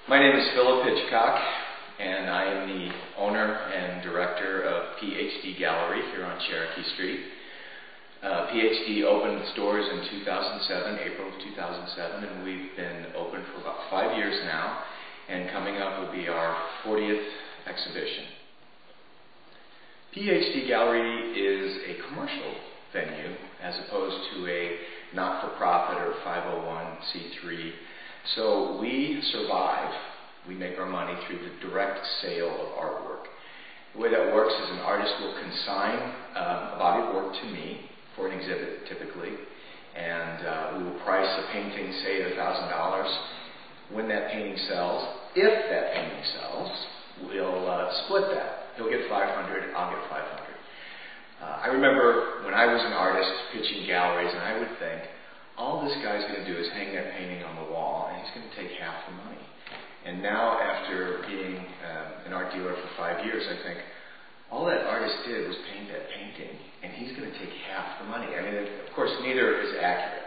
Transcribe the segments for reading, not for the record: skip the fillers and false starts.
My name is Philip Hitchcock, and I am the owner and director of PhD Gallery here on Cherokee Street. PhD opened its doors in 2007, April of 2007, and we've been open for about 5 years now, and coming up will be our 40th exhibition. PhD Gallery is a commercial venue as opposed to a not-for-profit or 501c3. So we survive, we make our money through the direct sale of artwork. The way that works is an artist will consign a body of work to me for an exhibit typically, and we will price a painting, say at $1,000. When that painting sells, if that painting sells, we'll split that. He'll get $500, I'll get $500. I remember when I was an artist pitching galleries, and I would think, all this guy's going to do is hang that painting on the wall, and he's going to take half the money. And now, after being an art dealer for 5 years, I think, all that artist did was paint that painting, and he's going to take half the money. I mean, of course, neither is accurate.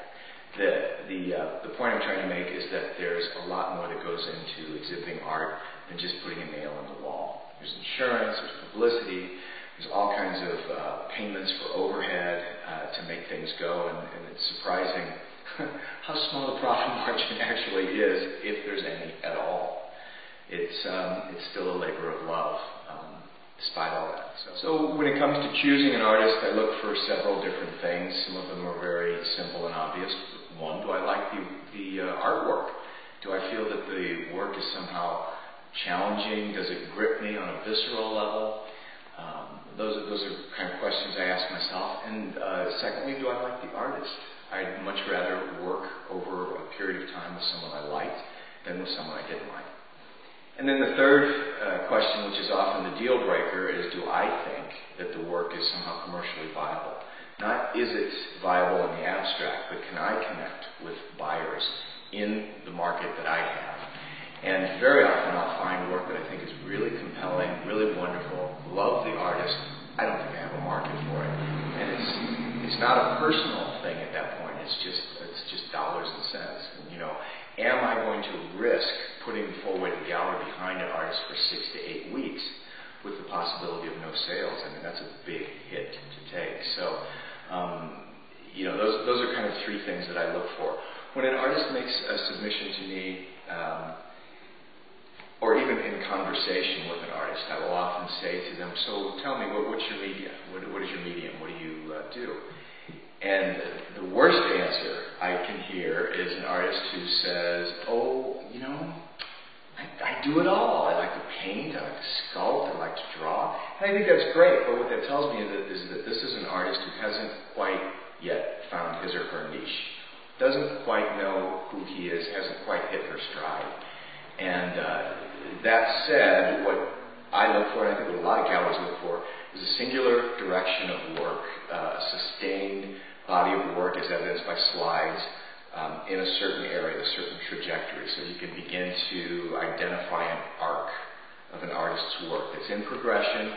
The point I'm trying to make is that there's a lot more that goes into exhibiting art than just putting a nail in the wall. There's insurance, there's publicity, there's all kinds of payments for overhead to make things go, and it's surprising how small the profit margin actually is, if there's any at all. It's still a labor of love, despite all that. So when it comes to choosing an artist, I look for several different things. Some of them are very simple and obvious. One, do I like the artwork? Do I feel that the work is somehow challenging? Does it grip me on a visceral level? Those are kind of questions I ask myself. And secondly, do I like the artist? I'd much rather work over a period of time with someone I liked than with someone I didn't like. And then the third question, which is often the deal breaker, is do I think that the work is somehow commercially viable? Not is it viable in the abstract, but can I connect with buyers in the market that I have? And very often I'll find work that I think is really compelling, really wonderful, love the artist. I don't think I have a market for it. And it's not a personal thing at that point. It's just dollars and cents. And, am I going to risk putting full-weight gallery behind an artist for 6 to 8 weeks with the possibility of no sales? I mean, that's a big hit to take. So, those are kind of three things that I look for. When an artist makes a submission to me, or even in conversation with an artist, I will often say to them, so tell me, what's your media? What is your medium? What do you do? And the worst answer I can hear is an artist who says, I do it all. I like to paint, I like to sculpt, I like to draw. And I think that's great, but what that tells me is that this is an artist who hasn't quite yet found his or her niche. Doesn't quite know who he is, hasn't quite hit her stride. And that said, what I look for, and I think what a lot of galleries look for, is a singular direction of work, a sustained body of work as evidenced by slides in a certain area, a certain trajectory, so you can begin to identify an arc of an artist's work. It's in progression,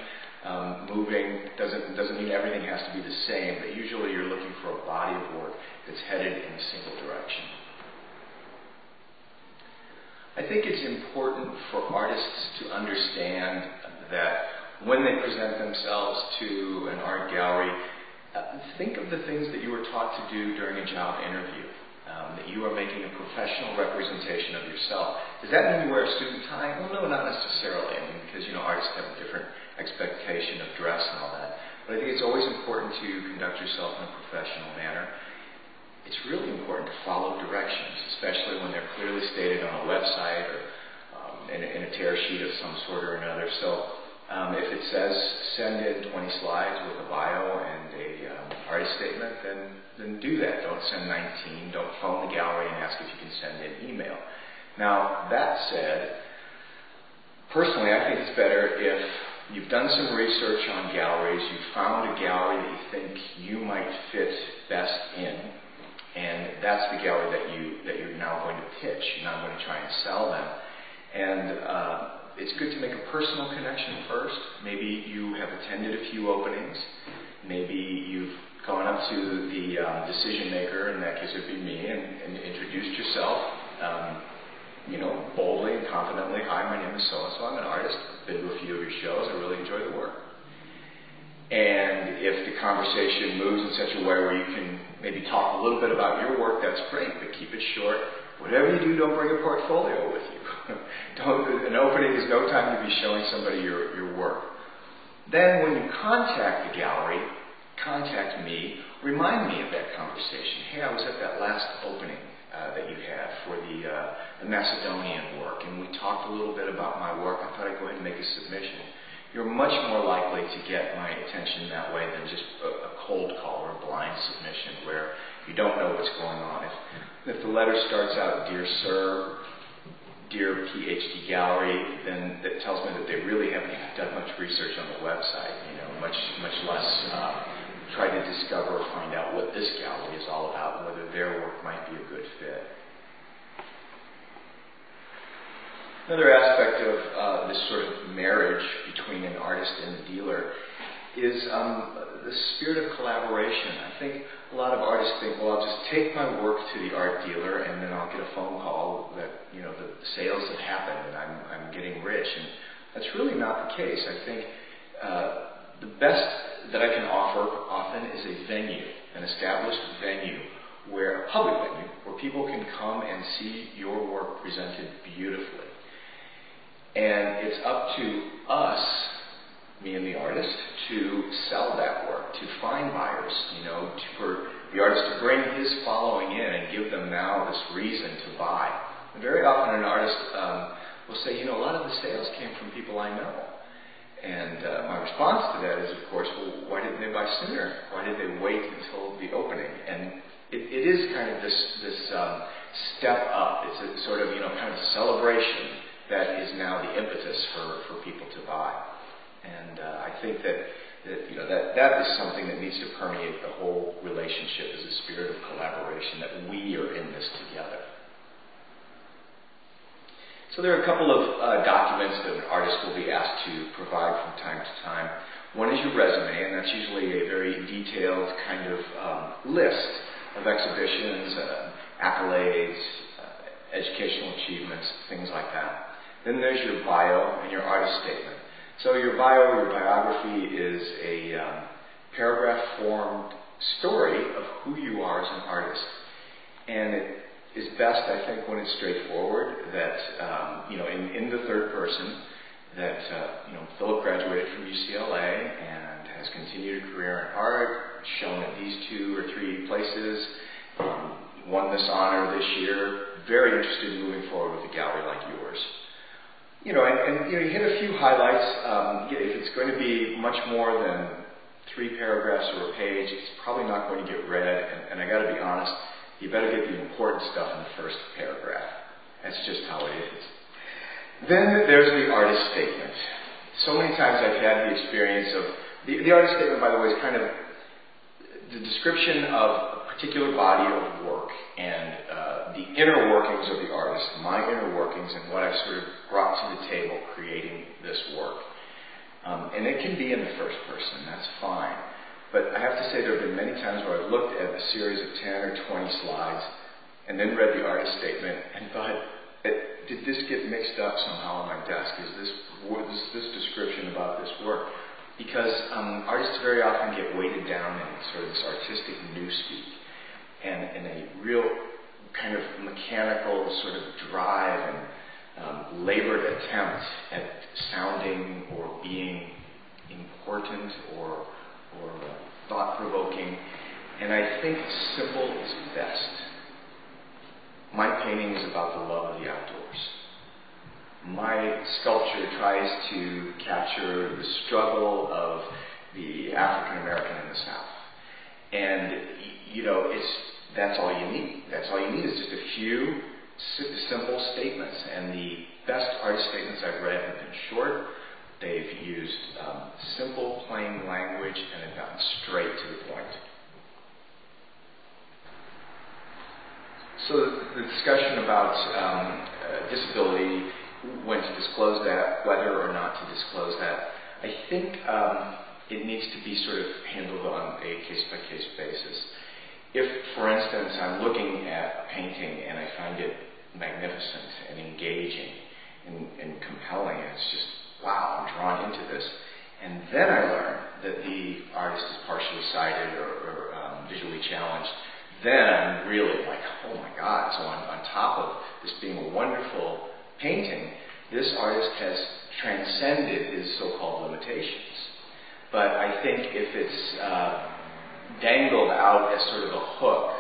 moving, doesn't mean everything has to be the same, but usually you're looking for a body of work that's headed in a single direction. I think it's important for artists to understand that when they present themselves to an art gallery, think of the things that you were taught to do during a job interview, that you are making a professional representation of yourself. Does that mean you wear a suit and tie? Well, no, not necessarily. I mean, because, artists have a different expectation of dress and all that. But I think it's always important to conduct yourself in a professional manner. It's really important to follow directions, especially when they're clearly stated on a website or in a tear sheet of some sort or another. So if it says send in 20 slides with a bio and a artist statement, then do that. Don't send 19. Don't phone the gallery and ask if you can send in email. Now, that said, personally, I think it's better if you've done some research on galleries, you've found a gallery that you think you might fit best in, and that's the gallery that you're now going to pitch. You're now going to try and sell them. And it's good to make a personal connection first. Maybe you have attended a few openings. Maybe you've gone up to the decision maker, in that case it would be me, and introduced yourself. boldly and confidently, hi, my name is so-and-so, I'm an artist, I've been to a few of your shows, I really enjoy the work. And if the conversation moves in such a way where you can maybe talk a little bit about your work, that's great, but keep it short. Whatever you do, don't bring a portfolio with you. An opening is no time to be showing somebody your work. Then when you contact the gallery, contact me, remind me of that conversation. Hey, I was at that last opening that you had for the Macedonian work, and we talked a little bit about my work. I thought I'd go ahead and make a submission. You're much more likely to get my attention that way than just a cold call or a blind submission where you don't know what's going on. If the letter starts out, Dear Sir, Dear PhD Gallery, then that tells me that they really haven't done much research on the website, much less try to discover or find out what this gallery is all about and whether their work might be a good fit. Another aspect of this sort of marriage between an artist and a dealer is the spirit of collaboration. I think a lot of artists think, well, I'll just take my work to the art dealer and then I'll get a phone call that, the sales have happened and I'm getting rich. And that's really not the case. I think the best that I can offer often is a venue, an established venue, a public venue, where people can come and see your work presented beautifully. And it's up to us, me and the artist, to sell that work, to find buyers, for the artist to bring his following in and give them now this reason to buy. And very often an artist will say, a lot of the sales came from people I know. And my response to that is, of course, well, why didn't they buy sooner? Why did they wait until the opening? And it is kind of this step up. It's a sort of, kind of celebration that is now the impetus for people to buy. And I think that is something that needs to permeate the whole relationship, is a spirit of collaboration, that we are in this together. So there are a couple of documents that an artist will be asked to provide from time to time. One is your resume, and that's usually a very detailed kind of list of exhibitions, accolades, educational achievements, things like that. Then there's your bio and your artist statement. So your bio, your biography, is a paragraph-formed story of who you are as an artist. And it is best, I think, when it's straightforward, that, in the third person, that, Philip graduated from UCLA and has continued a career in art, shown at these 2 or 3 places, won this honor this year, very interested in moving forward with a gallery like yours. You hit a few highlights. If it's going to be much more than 3 paragraphs or a page, it's probably not going to get read, and I got to be honest, you better get the important stuff in the first paragraph. That's just how it is. Then there's the artist statement. So many times I've had the experience of, the artist statement, by the way, is kind of the description of a particular body of work and the inner workings of the artist, my inner workings, and what I've sort of brought to the table creating this work. And it can be in the first person, that's fine. But I have to say there have been many times where I've looked at a series of 10 or 20 slides and then read the artist statement and thought, did this get mixed up somehow on my desk? Is this description about this work? Because artists very often get weighted down in sort of this artistic newspeak and a real kind of mechanical sort of drive and labored attempt at sounding or being important or thought-provoking, and I think simple is best. My painting is about the love of the outdoors. My sculpture tries to capture the struggle of the African American in the South. And, that's all you need. That's all you need is just a few simple statements. And the best artist statements I've read have been short. They've used simple, plain language, and have gotten straight to the point. So the discussion about disability, when to disclose that, whether or not to disclose that, I think it needs to be sort of handled on a case-by-case basis. If, for instance, I'm looking at a painting and I find it magnificent and engaging and compelling. It's just, wow, I'm drawn into this. And then I learn that the artist is partially sighted or visually challenged. Then I'm really like, oh my God. So on top of this being a wonderful painting, this artist has transcended his so-called limitations. But I think if it's dangled out as sort of a hook,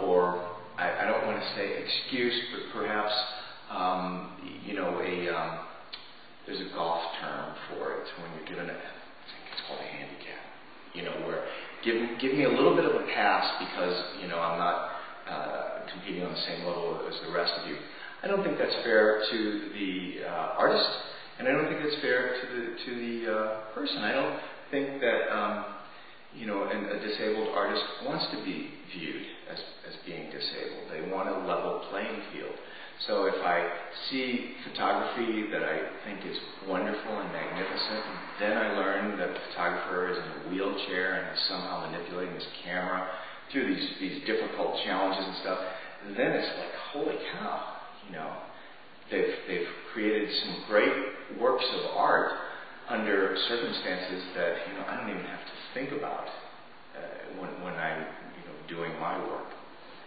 or I don't want to say excuse, but perhaps, there's a golf term for it when you're given I think it's called a handicap, where give me a little bit of a pass because, I'm not competing on the same level as the rest of you. I don't think that's fair to the artist, and I don't think it's fair to the person. I don't think that a disabled artist wants to be viewed as being disabled. They want a level playing field. So if I see photography that I think is wonderful and magnificent, then I learn that the photographer is in a wheelchair and is somehow manipulating his camera through these difficult challenges and stuff, then it's like, holy cow, they've created some great works of art under circumstances that I don't even have to think about when I'm doing my work.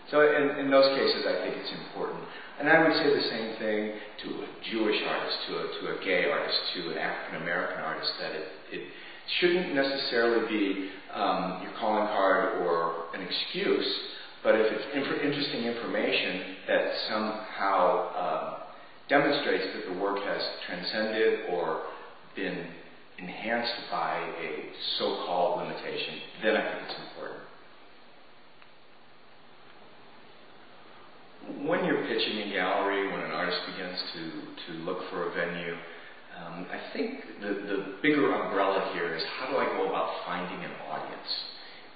So in those cases, I think it's important. And I would say the same thing to a Jewish artist, to a gay artist, to an African American artist, that it shouldn't necessarily be your calling card or an excuse, but if it's interesting information that somehow demonstrates that the work has transcended or been enhanced by a so-called limitation, then I think it's important. When you're pitching in gallery, when an artist begins to look for a venue, I think the bigger umbrella here is how do I go about finding an audience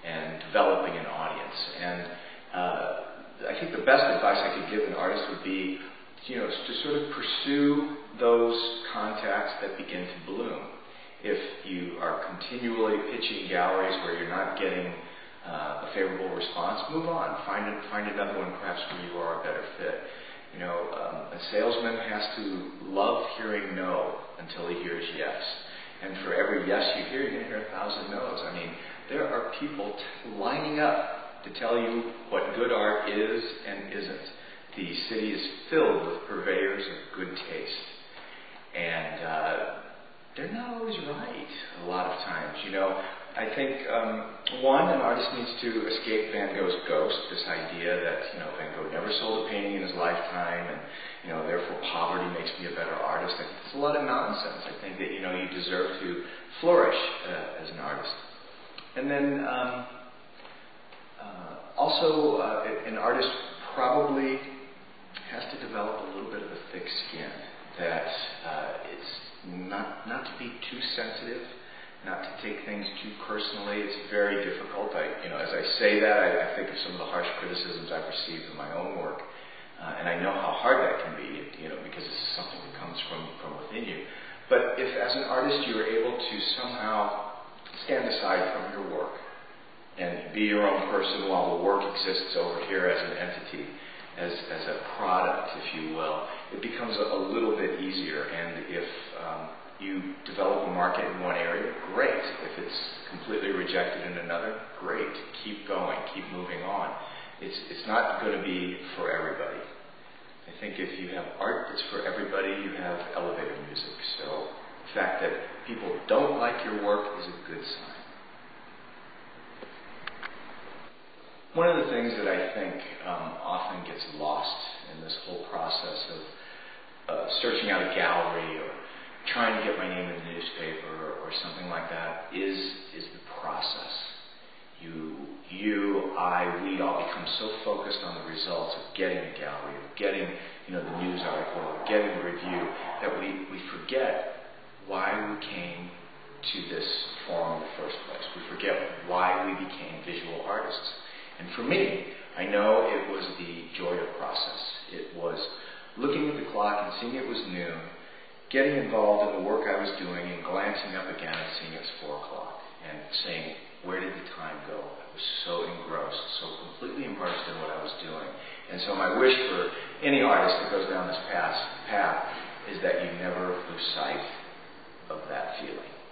and developing an audience. And I think the best advice I could give an artist would be to sort of pursue those contacts that begin to bloom. If you are continually pitching galleries where you're not getting a favorable response, move on. Find another one perhaps where you are a better fit. A salesman has to love hearing no until he hears yes. And for every yes you hear, you're going to hear 1,000 no's. I mean, there are people lining up to tell you what good art is and isn't. The city is filled with purveyors of good taste. And they're not always right a lot of times. I think, an artist needs to escape Van Gogh's ghost, this idea that, Van Gogh never sold a painting in his lifetime, and, therefore poverty makes me a better artist. I think it's a lot of nonsense. I think that, you deserve to flourish as an artist. And then, also, an artist probably has to develop a little bit of a thick skin, that it's not to be too sensitive, not to take things too personally. It's very difficult. As I say that, I think of some of the harsh criticisms I've received in my own work, and I know how hard that can be, because this is something that comes from within you. But if, as an artist, you are able to somehow stand aside from your work and be your own person while the work exists over here as an entity, as a product, if you will, it becomes a little bit easier. And if you develop a market in one area, great. If it's completely rejected in another, great. Keep going, keep moving on. It's not going to be for everybody. I think if you have art that's for everybody, you have elevator music. So the fact that people don't like your work is a good sign. One of the things that I think often gets lost in this whole process of searching out a gallery or trying to get my name in the newspaper or something like that is the process. We all become so focused on the results of getting a gallery, of getting the news article, of getting a review, that we forget why we came to this forum in the first place. We forget why we became visual artists. And for me, I know it was the joy of process. It was looking at the clock and seeing it was noon, getting involved in the work I was doing and glancing up again and seeing it was 4 o'clock and saying, where did the time go? I was so engrossed, so completely immersed in what I was doing. And so my wish for any artist that goes down this path is that you never lose sight of that feeling.